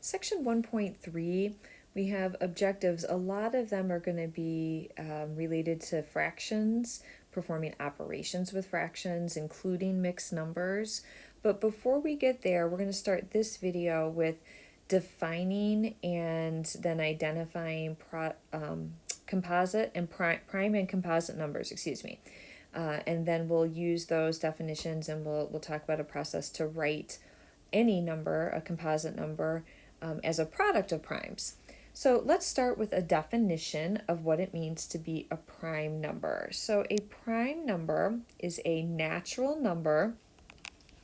Section 1.3, we have objectives. A lot of them are going to be related to fractions, performing operations with fractions, including mixed numbers. But before we get there, we're going to start this video with defining and then identifying composite and prime and composite numbers, excuse me. And then we'll use those definitions and we'll talk about a process to write any number, a composite number, as a product of primes. So let's start with a definition of what it means to be a prime number. So a prime number is a natural number.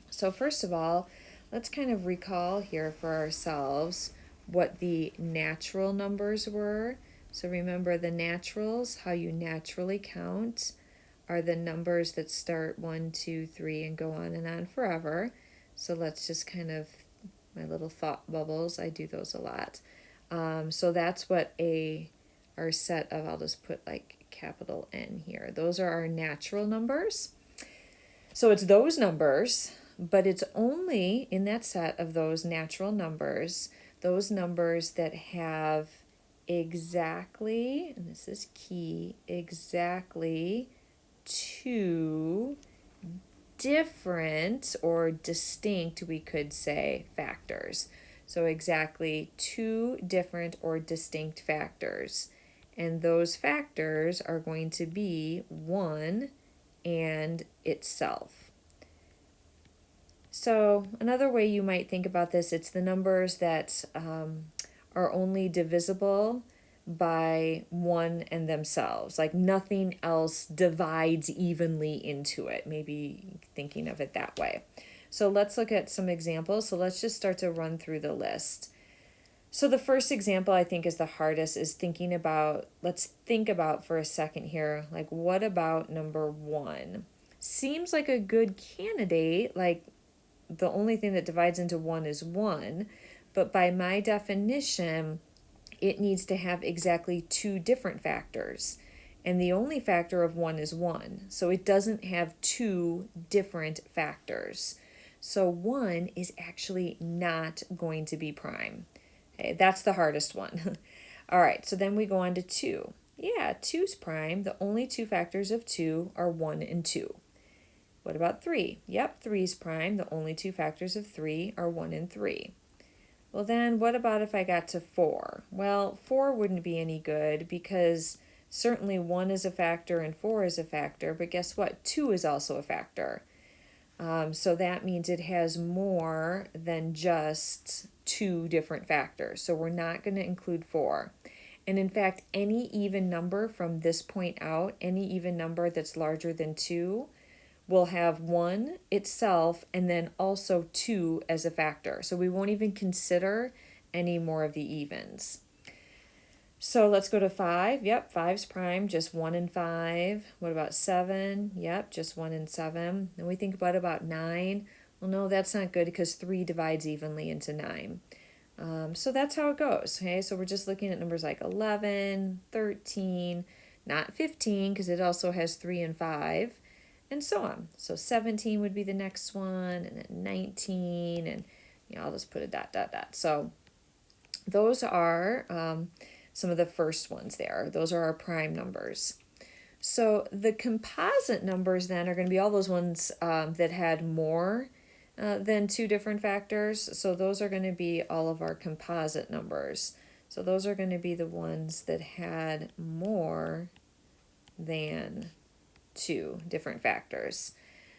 So first of all, let's kind of recall here for ourselves what the natural numbers were. So remember the naturals, how you naturally count, are the numbers that start 1, 2, 3 and go on and on forever. So let's just kind of, my little thought bubbles, I do those a lot. So that's what our set of, I'll just put like capital N here. Those are our natural numbers. So it's those numbers, but it's only in that set of those natural numbers, those numbers that have exactly, and this is key, exactly two different or distinct, we could say, factors. So exactly two different or distinct factors. And those factors are going to be 1 and itself. So another way you might think about this, it's the numbers that are only divisible by 1 and themselves, like nothing else divides evenly into it, maybe thinking of it that way. So let's look at some examples. So let's just start to run through the list. So the first example I think is the hardest, is thinking about, let's think about for a second here, like what about number 1? Seems like a good candidate, like the only thing that divides into 1 is 1, but by my definition, it needs to have exactly two different factors. And the only factor of 1 is 1. So it doesn't have two different factors. So 1 is actually not going to be prime. Okay, that's the hardest one. All right, so then we go on to 2. Yeah, 2's prime. The only two factors of 2 are 1 and 2. What about 3? Yep, 3's prime. The only two factors of 3 are 1 and 3. Well then, what about if I got to 4? Well, 4 wouldn't be any good because certainly 1 is a factor and 4 is a factor, but guess what? 2 is also a factor. So that means it has more than just two different factors. So we're not going to include 4. And in fact, any even number from this point out, any even number that's larger than 2, will have 1 itself and then also 2 as a factor. So we won't even consider any more of the evens. So let's go to 5. Yep, 5's prime, just 1 and 5. What about 7? Yep, just 1 and 7. Then we think about 9. Well, no, that's not good because 3 divides evenly into 9. So that's how it goes. Okay, so we're just looking at numbers like 11, 13, not 15 because it also has 3 and 5. And so on. So 17 would be the next one, and then 19, and I'll just put a dot, dot, dot. So those are some of the first ones there. Those are our prime numbers. So the composite numbers then are going to be all those ones that had more than two different factors. So those are going to be all of our composite numbers. So those are going to be the ones that had more than two different factors.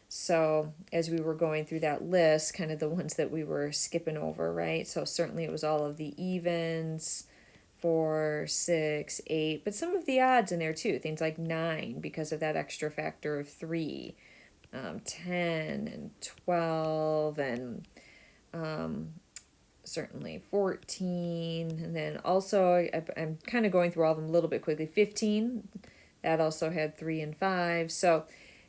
So as we were going through that list, kind of the ones that we were skipping over, right? So certainly it was all of the evens, 4, 6, 8, but some of the odds in there too, things like 9 because of that extra factor of 3, 10 and 12, and certainly 14, and then also I'm kind of going through all of them a little bit quickly. 15, that also had 3 and 5. So,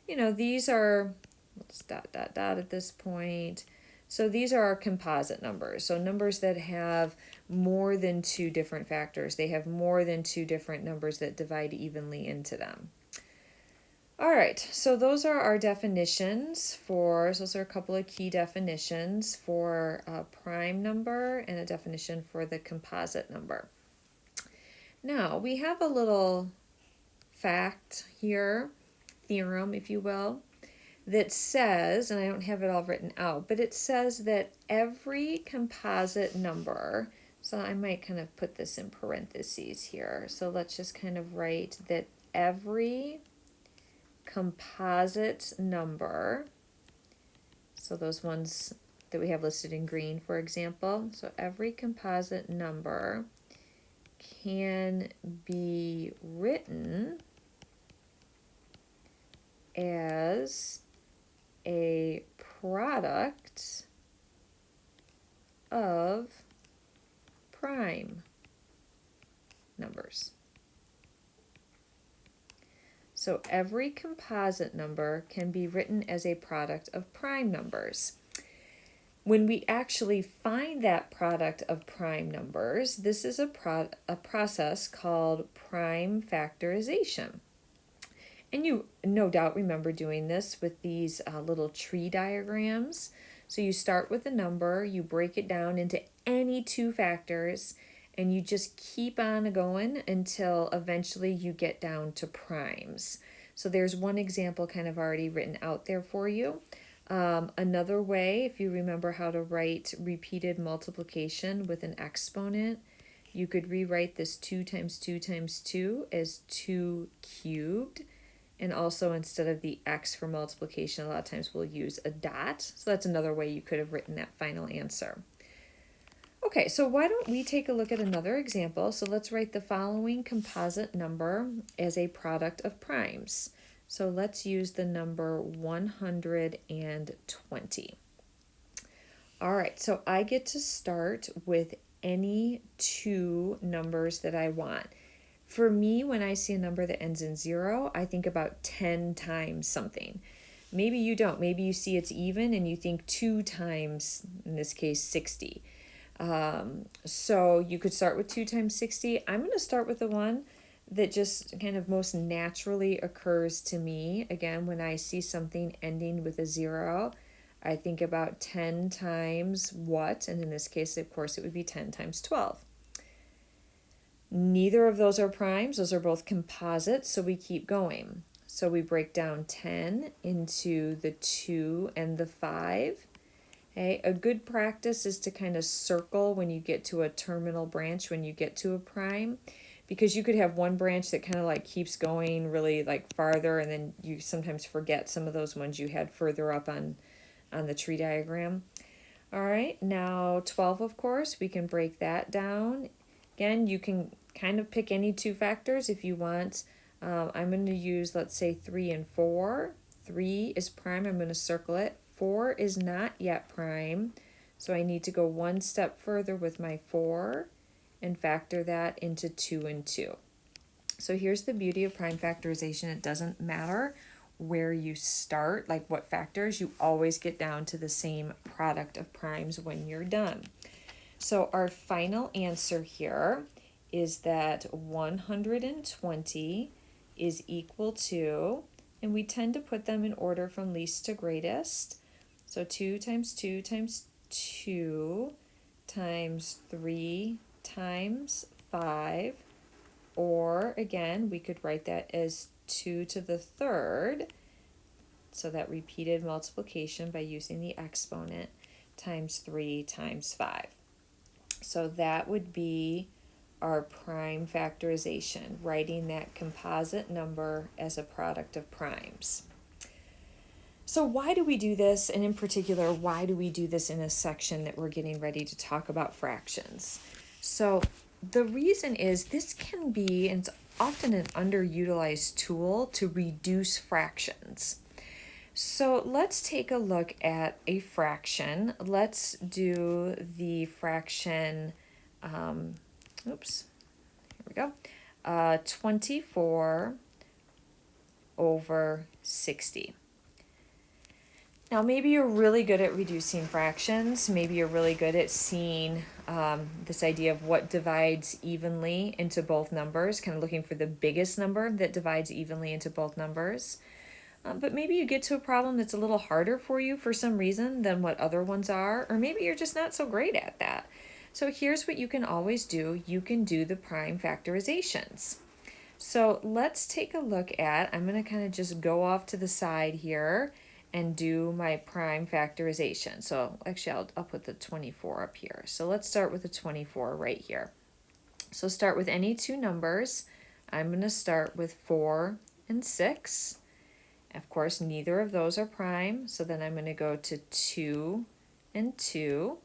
these are, let's dot, dot, dot at this point. So these are our composite numbers. So numbers that have more than two different factors. They have more than two different numbers that divide evenly into them. All right, so those are our definitions for, so those are a couple of key definitions for a prime number and a definition for the composite number. Now, we have a little fact here, theorem, if you will, that says, and I don't have it all written out, but it says that every composite number, so I might kind of put this in parentheses here. So let's just kind of write that every composite number, so those ones that we have listed in green, for example, so every composite number can be written as a product of prime numbers. So every composite number can be written as a product of prime numbers. When we actually find that product of prime numbers, this is a process called prime factorization. And you no doubt remember doing this with these little tree diagrams. So you start with a number, you break it down into any two factors, and you just keep on going until eventually you get down to primes. So there's one example kind of already written out there for you. Another way, if you remember how to write repeated multiplication with an exponent, you could rewrite this 2 times 2 times 2 as 2 cubed. And also, instead of the x for multiplication, a lot of times we'll use a dot. So that's another way you could have written that final answer. Okay, so why don't we take a look at another example? So let's write the following composite number as a product of primes. So let's use the number 120. All right, so I get to start with any two numbers that I want. For me, when I see a number that ends in 0, I think about 10 times something. Maybe you don't. Maybe you see it's even and you think 2 times, in this case, 60. So you could start with 2 times 60. I'm going to start with the one that just kind of most naturally occurs to me. Again, when I see something ending with a 0, I think about 10 times what? And in this case, of course, it would be 10 times 12. Neither of those are primes. Those are both composites, so we keep going. So we break down 10 into the 2 and the 5. Okay, a good practice is to kind of circle when you get to a terminal branch, when you get to a prime, because you could have one branch that kind of like keeps going really like farther, and then you sometimes forget some of those ones you had further up on the tree diagram. All right, now 12, of course, we can break that down. Again, you can kind of pick any two factors if you want. I'm going to use, let's say, 3 and 4. 3 is prime. I'm going to circle it. 4 is not yet prime, so I need to go one step further with my 4 and factor that into 2 and 2. So here's the beauty of prime factorization. It doesn't matter where you start, like what factors, you always get down to the same product of primes when you're done. So our final answer here is that 120 is equal to, and we tend to put them in order from least to greatest. So 2 times 2 times 2 times 3 times 5, or again, we could write that as 2 to the third, so that repeated multiplication by using the exponent, times 3 times 5. So that would be our prime factorization, writing that composite number as a product of primes. So why do we do this? And in particular, why do we do this in a section that we're getting ready to talk about fractions? So the reason is this can be, and it's often an underutilized tool to reduce fractions. So let's take a look at a fraction. Let's do the fraction, here we go, 24 over 60. Now maybe you're really good at reducing fractions. Maybe you're really good at seeing this idea of what divides evenly into both numbers, kind of looking for the biggest number that divides evenly into both numbers. but maybe you get to a problem that's a little harder for you for some reason than what other ones are, or maybe you're just not so great at that. So here's what you can always do. You can do the prime factorizations. So let's take a look at, I'm going to kind of just go off to the side here and do my prime factorization. So actually I'll put the 24 up here. So let's start with the 24 right here. So start with any two numbers. I'm going to start with 4 and 6. Of course, neither of those are prime, so then I'm going to go to 2 and 2.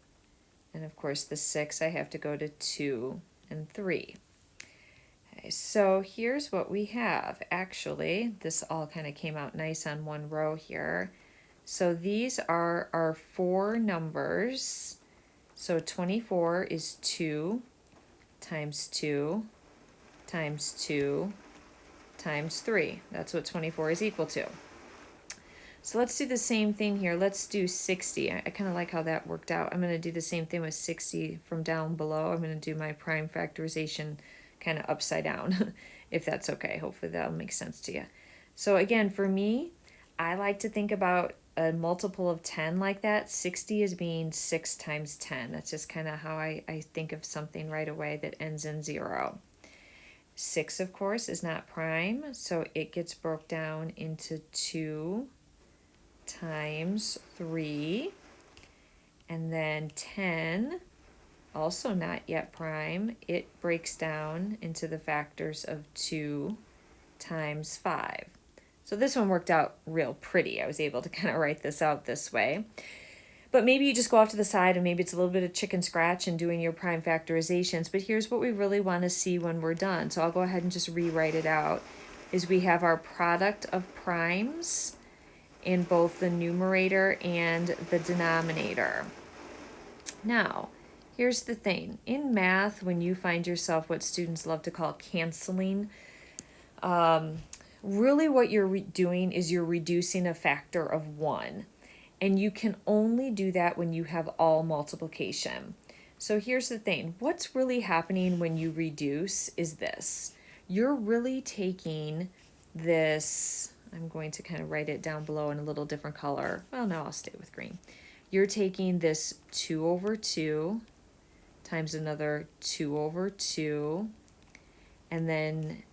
And of course, the 6, I have to go to 2 and 3. Okay, so here's what we have. Actually, this all kind of came out nice on one row here. So these are our 4 numbers. So 24 is 2 times 2 times 2 times 3. That's what 24 is equal to. So let's do the same thing here. Let's do 60. I kind of like how that worked out. I'm going to do the same thing with 60 from down below. I'm going to do my prime factorization kind of upside down, if that's okay. Hopefully that'll make sense to you. So again, for me, I like to think about a multiple of 10 like that. 60 as being 6 times 10. That's just kind of how I think of something right away that ends in 0. 6, of course, is not prime, so it gets broke down into 2 times 3, and then 10, also not yet prime, it breaks down into the factors of 2 times 5. So this one worked out real pretty. I was able to kind of write this out this way. But maybe you just go off to the side and maybe it's a little bit of chicken scratch in doing your prime factorizations. But here's what we really want to see when we're done. So I'll go ahead and just rewrite it out. Is we have our product of primes in both the numerator and the denominator. Now, here's the thing. In math, when you find yourself what students love to call canceling, really what you're doing is you're reducing a factor of 1. And you can only do that when you have all multiplication. So here's the thing. What's really happening when you reduce is this. You're really taking this, I'm going to kind of write it down below in a little different color. Well, no, I'll stay with green. You're taking this 2 over 2 times another 2 over 2, and then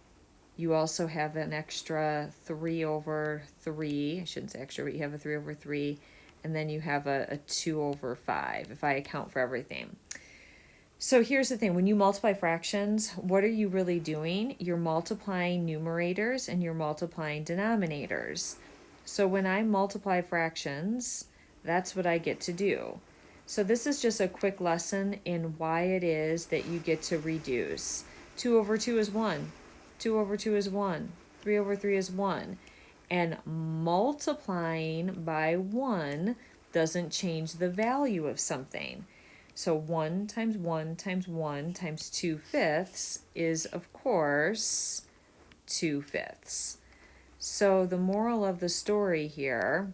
you also have an extra 3 over 3. I shouldn't say extra, but you have a 3 over 3, and then you have a 2 over 5, if I account for everything. So here's the thing. When you multiply fractions, what are you really doing? You're multiplying numerators and you're multiplying denominators. So when I multiply fractions, that's what I get to do. So this is just a quick lesson in why it is that you get to reduce. 2 over 2 is 1. 2 over 2 is 1. 3 over 3 is 1. And multiplying by 1 doesn't change the value of something. So 1 times 1 times 1 times 2/5 is, of course, 2/5. So the moral of the story here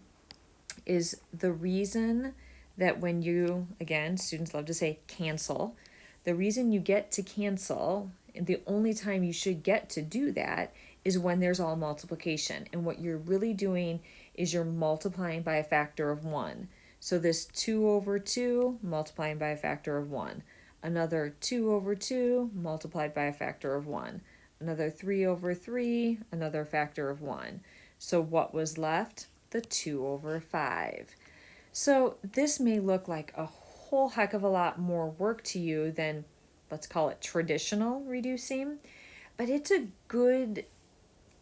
is the reason that when you, again, students love to say cancel, the reason you get to cancel, and the only time you should get to do that, is when there's all multiplication. And what you're really doing is you're multiplying by a factor of 1. So this 2 over 2 multiplying by a factor of 1. Another 2 over 2 multiplied by a factor of 1. Another 3 over 3, another factor of 1. So what was left? The 2 over 5. So this may look like a whole heck of a lot more work to you than, let's call it traditional reducing, but it's a good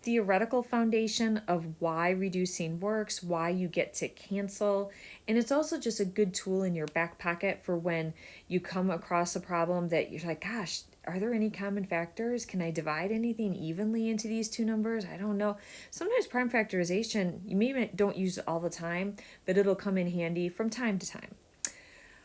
theoretical foundation of why reducing works, why you get to cancel, and it's also just a good tool in your back pocket for when you come across a problem that you're like, gosh, are there any common factors? Can I divide anything evenly into these two numbers? I don't know. Sometimes prime factorization, you maybe don't use it all the time, but it'll come in handy from time to time.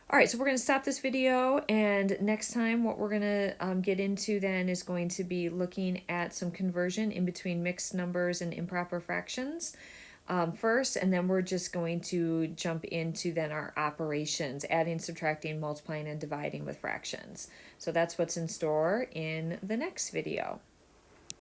All right, so we're going to stop this video, and next time what we're going to get into then is going to be looking at some conversion in between mixed numbers and improper fractions first, and then we're just going to jump into then our operations, adding, subtracting, multiplying, and dividing with fractions. So that's what's in store in the next video.